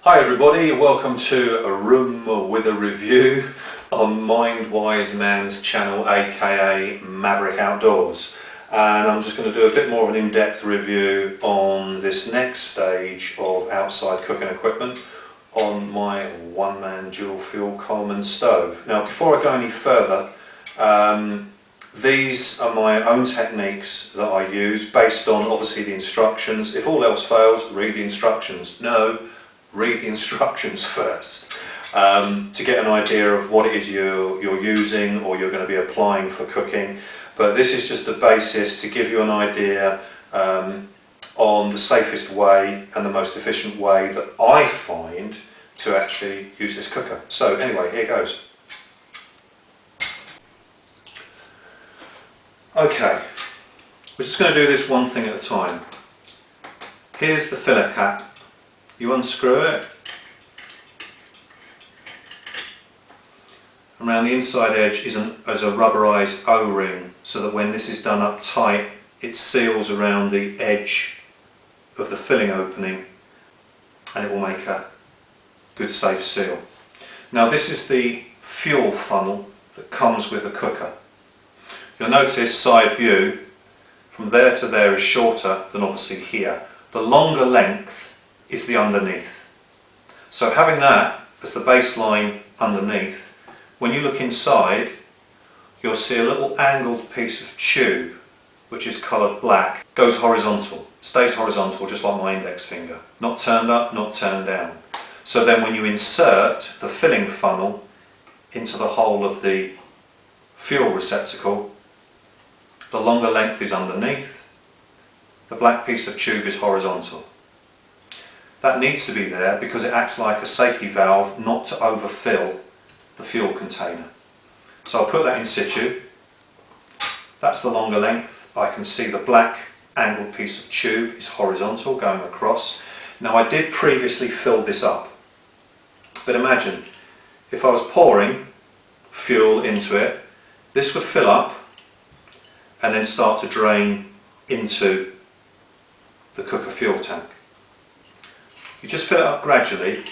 Hi everybody, welcome to A Room with a Review on Mindwiseman's channel, aka Maverick Outdoors. And I'm just going to do a bit more of an in-depth review on this next stage of outside cooking equipment on my one-man dual fuel Coleman stove. Now before I go any further, these are my own techniques that I use based on obviously the instructions. If all else fails, read the instructions. No, read the instructions first to get an idea of what it is you're using or you're going to be applying for cooking. But this is just the basis to give you an idea on the safest way and the most efficient way that I find to actually use this cooker. So anyway, here goes. Okay, we're just going to do this one thing at a time. Here's the filler cap. You unscrew it. Around the inside edge is a rubberized O-ring, so that when this is done up tight, it seals around the edge of the filling opening and it will make a good safe seal. Now this is the fuel funnel that comes with the cooker. You'll notice side view, from there to there is shorter than obviously here. The longer length is the underneath. So having that as the baseline underneath, when you look inside, you'll see a little angled piece of tube which is coloured black, goes horizontal, stays horizontal just like my index finger, not turned up, not turned down. So then when you insert the filling funnel into the hole of the fuel receptacle, the longer length is underneath, the black piece of tube is horizontal. That needs to be there because it acts like a safety valve not to overfill the fuel container. So I'll put that in situ. That's the longer length. I can see the black angled piece of tube is horizontal going across. Now I did previously fill this up, but imagine if I was pouring fuel into it, this would fill up and then start to drain into the cooker fuel tank. You just fill it up gradually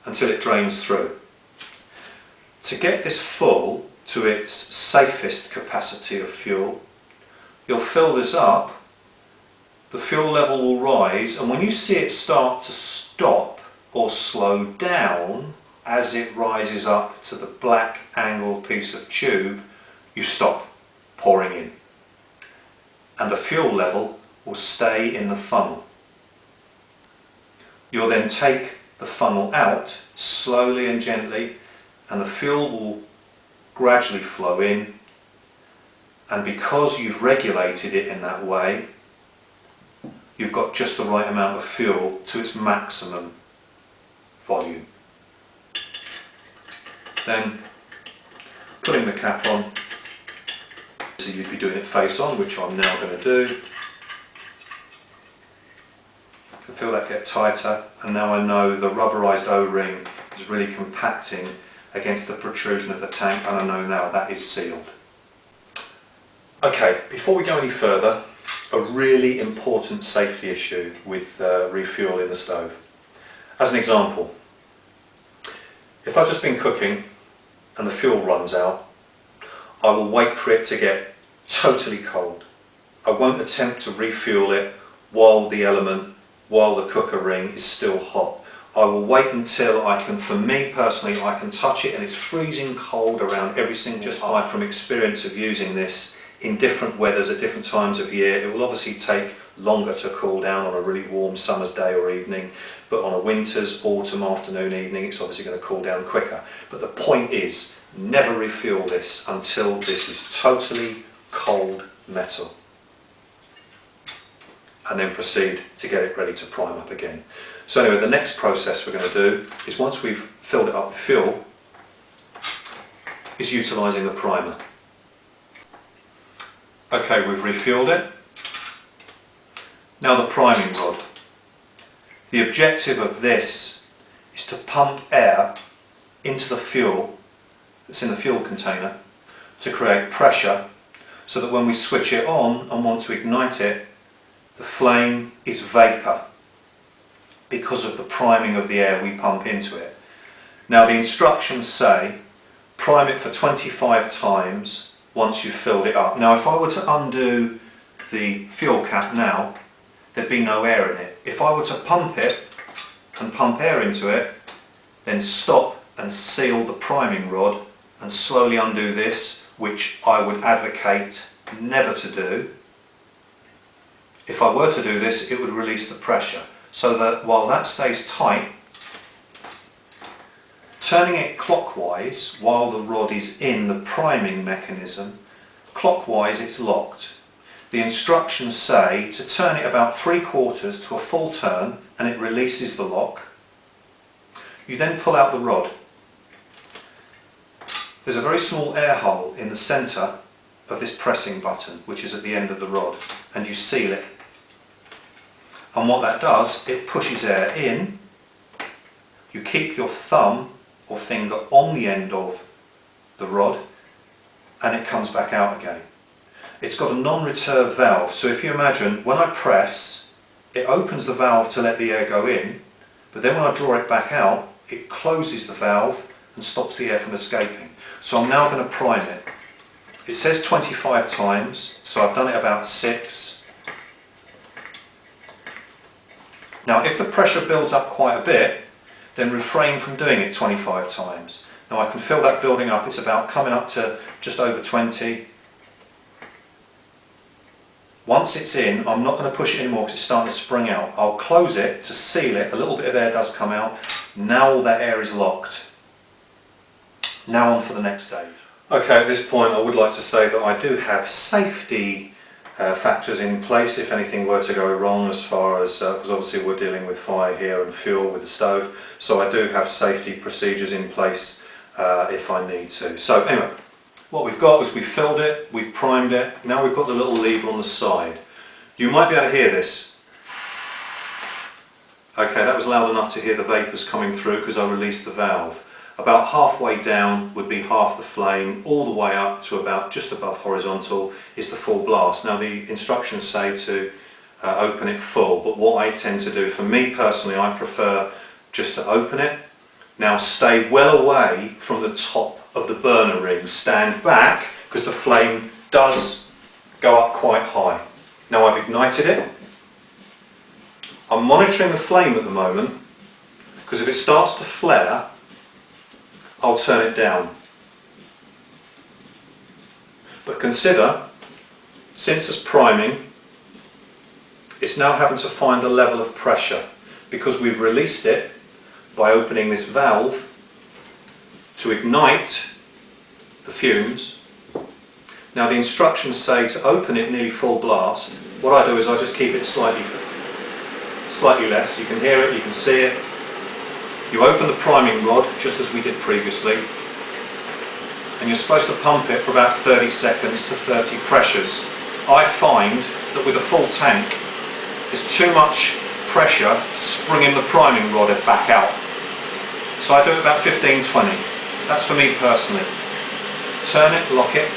until it drains through. To get this full to its safest capacity of fuel, you'll fill this up, the fuel level will rise, and when you see it start to stop or slow down as it rises up to the black angled piece of tube, you stop pouring in. And the fuel level will stay in the funnel. You'll then take the funnel out slowly and gently, and the fuel will gradually flow in, and because you've regulated it in that way, you've got just the right amount of fuel to its maximum volume. Then putting the cap on, so you'd be doing it face on, which I'm now going to do. I can feel that get tighter, and now I know the rubberized O-ring is really compacting against the protrusion of the tank, and I know now that is sealed. Okay, before we go any further, a really important safety issue with refueling the stove. As an example, if I've just been cooking and the fuel runs out, I will wait for it to get totally cold. I won't attempt to refuel it while the cooker ring is still hot. I will wait until I can, for me personally, I can touch it and it's freezing cold around every single just by from experience of using this in different weathers at different times of year. It will obviously take longer to cool down on a really warm summer's day or evening, but on a winter's, autumn afternoon, evening, it's obviously going to cool down quicker. But the point is, never refuel this until this is totally cold metal, and then proceed to get it ready to prime up again. So anyway, the next process we're going to do is, once we've filled it up with fuel, is utilising the primer. Okay, we've refueled it. Now the priming rod. The objective of this is to pump air into the fuel that's in the fuel container to create pressure, so that when we switch it on and want to ignite it, the flame is vapour. because of the priming of the air we pump into it. Now the instructions say prime it for 25 times once you've filled it up. Now if I were to undo the fuel cap now, there'd be no air in it. If I were to pump it and pump air into it, then stop and seal the priming rod and slowly undo this, which I would advocate never to do. If I were to do this, it would release the pressure, so that while that stays tight, turning it clockwise while the rod is in the priming mechanism, clockwise it's locked. The instructions say to turn it about 3/4 to a full turn and it releases the lock. You then pull out the rod. There's a very small air hole in the centre of this pressing button, which is at the end of the rod, and you seal it. And what that does, it pushes air in. You keep your thumb or finger on the end of the rod and it comes back out again. It's got a non-return valve, so if you imagine when I press, it opens the valve to let the air go in, but then when I draw it back out, it closes the valve and stops the air from escaping. So I'm now going to prime it. It says 25 times, so I've done it about 6. Now if the pressure builds up quite a bit, then refrain from doing it 25 times. Now I can feel that building up, it's about coming up to just over 20. Once it's in, I'm not going to push it anymore because it's starting to spring out. I'll close it to seal it, a little bit of air does come out. Now all that air is locked. Now on for the next stage. Okay, at this point I would like to say that I do have safety factors in place if anything were to go wrong, as far as, because obviously we're dealing with fire here and fuel with the stove, so I do have safety procedures in place if I need to. So anyway, what we've got is we've filled it, we've primed it, now we've got the little lever on the side. You might be able to hear this. Okay, that was loud enough to hear the vapours coming through because I released the valve. About halfway down would be half the flame, all the way up to about just above horizontal is the full blast. Now the instructions say to open it full, but what I tend to do, for me personally, I prefer just to open it. Now stay well away from the top of the burner ring, stand back because the flame does go up quite high. Now I've ignited it. I'm monitoring the flame at the moment because if it starts to flare, I'll turn it down. But consider, since it's priming, it's now having to find a level of pressure because we've released it by opening this valve to ignite the fumes. Now the instructions say to open it nearly full blast. What I do is I just keep it slightly less. You can hear it, you can see it. You open the priming rod just as we did previously, and you're supposed to pump it for about 30 seconds to 30 pressures. I find that with a full tank there's too much pressure springing the priming rod back out. So I do it about 15-20. That's for me personally. Turn it, lock it.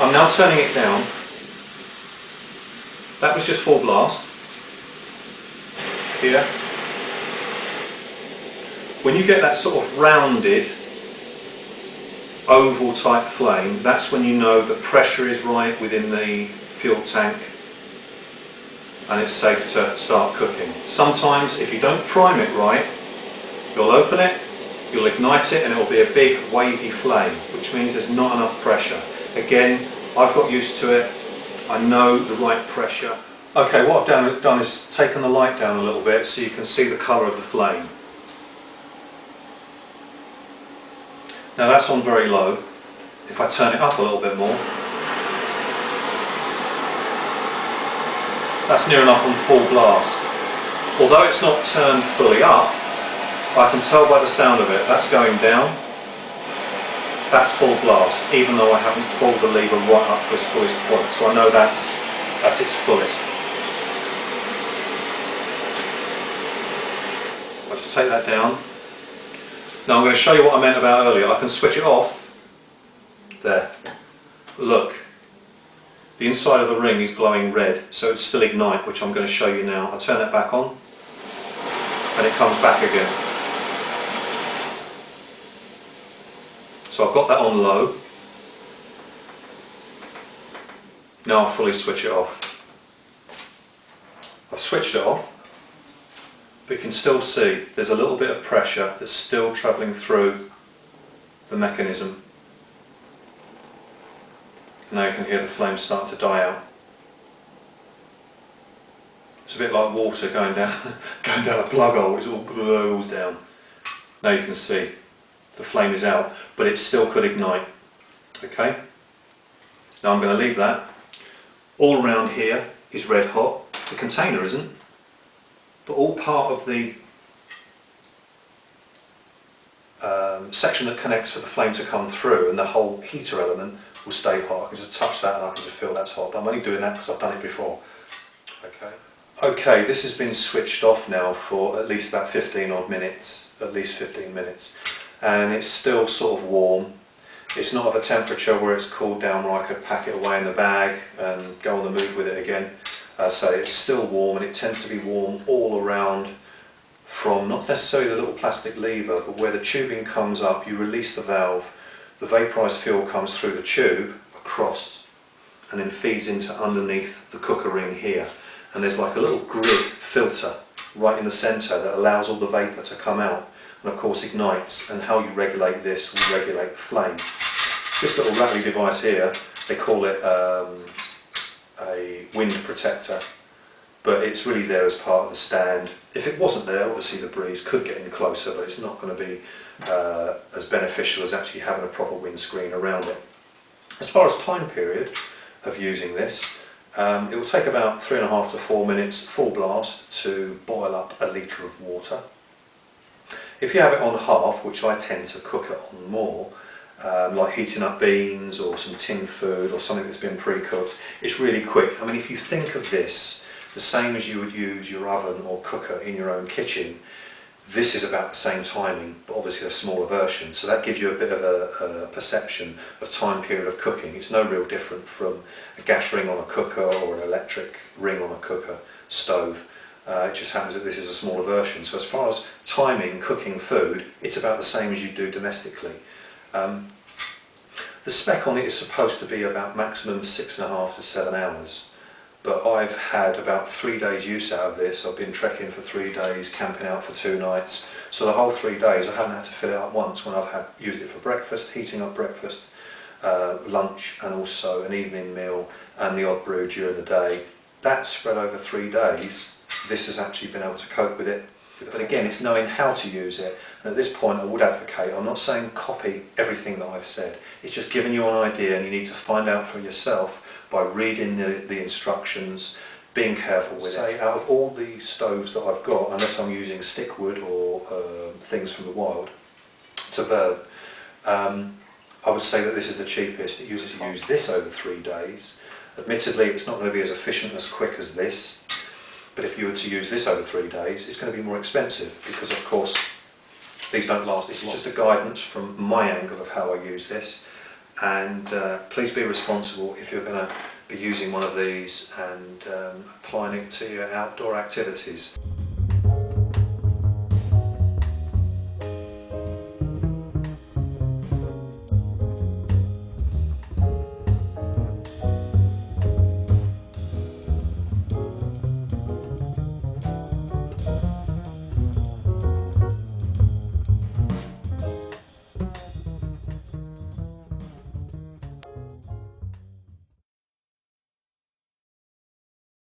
I'm now turning it down. That was just full blast. Here. When you get that sort of rounded oval type flame, that's when you know the pressure is right within the fuel tank and it's safe to start cooking. Sometimes if you don't prime it right, you'll open it, you'll ignite it and it will be a big wavy flame, which means there's not enough pressure. Again, I've got used to it, I know the right pressure. Okay, what I've done is taken the light down a little bit so you can see the colour of the flame. Now that's on very low. If I turn it up a little bit more, that's near enough on full blast. Although it's not turned fully up, I can tell by the sound of it, that's going down. That's full blast, even though I haven't pulled the lever right up to its fullest point. So I know that's at its fullest. I'll just take that down. Now I'm going to show you what I meant about earlier. I can switch it off. There. Look. The inside of the ring is glowing red, so it's still ignite, which I'm going to show you now. I'll turn that back on and it comes back again. So I've got that on low. Now I'll fully switch it off. I've switched it off, but you can still see there's a little bit of pressure that's still travelling through the mechanism. Now you can hear the flames starting to die out. It's a bit like water going down a plug hole, it all blows down. Now you can see the flame is out, but it still could ignite. Okay? Now I'm going to leave that. All around here is red hot. The container isn't, but all part of the section that connects for the flame to come through, and the whole heater element will stay hot. I can just touch that and I can just feel that's hot. But I'm only doing that because I've done it before. Okay. Okay, this has been switched off now for at least about 15 odd minutes, at least 15 minutes, and it's still sort of warm. It's not of a temperature where it's cooled down where I could pack it away in the bag and go on the move with it again. So it's still warm, and it tends to be warm all around, from not necessarily the little plastic lever, but where the tubing comes up, you release the valve, the vaporised fuel comes through the tube across and then feeds into underneath the cooker ring here. And there's like a little grid filter right in the centre that allows all the vapour to come out and of course ignites, and how you regulate this will regulate the flame. This little rattly device here, they call it a wind protector, but it's really there as part of the stand. If it wasn't there, obviously the breeze could get in closer, but it's not going to be as beneficial as actually having a proper windscreen around it. As far as time period of using this, it will take about 3.5 to 4 minutes full blast to boil up a litre of water. If you have it on half, which I tend to cook it on more, like heating up beans or some tin food or something that's been pre-cooked, it's really quick. I mean, if you think of this the same as you would use your oven or cooker in your own kitchen, this is about the same timing, but obviously a smaller version, so that gives you a bit of a perception of time period of cooking. It's no real different from a gas ring on a cooker or an electric ring on a cooker stove. It just happens that this is a smaller version. So as far as timing cooking food, it's about the same as you do domestically. The spec on it is supposed to be about maximum 6.5 to 7 hours. But I've had about 3 days use out of this. I've been trekking for 3 days, camping out for 2 nights. So the whole 3 days I haven't had to fill it up once when I've used it for breakfast, heating up breakfast, lunch and also an evening meal and the odd brew during the day. That spread over 3 days, this has actually been able to cope with it. But again, it's knowing how to use it. And at this point I would advocate, I'm not saying copy everything that I've said. It's just giving you an idea, and you need to find out for yourself by reading the instructions, being careful with it. Out of all the stoves that I've got, unless I'm using stick wood or things from the wild to burn, I would say that this is the cheapest. It uses to use this over 3 days. Admittedly, it's not going to be as efficient as quick as this, but if you were to use this over 3 days, it's going to be more expensive because, of course, these don't last. This is just a guidance from my angle of how I use this. And please be responsible if you're going to be using one of these and applying it to your outdoor activities.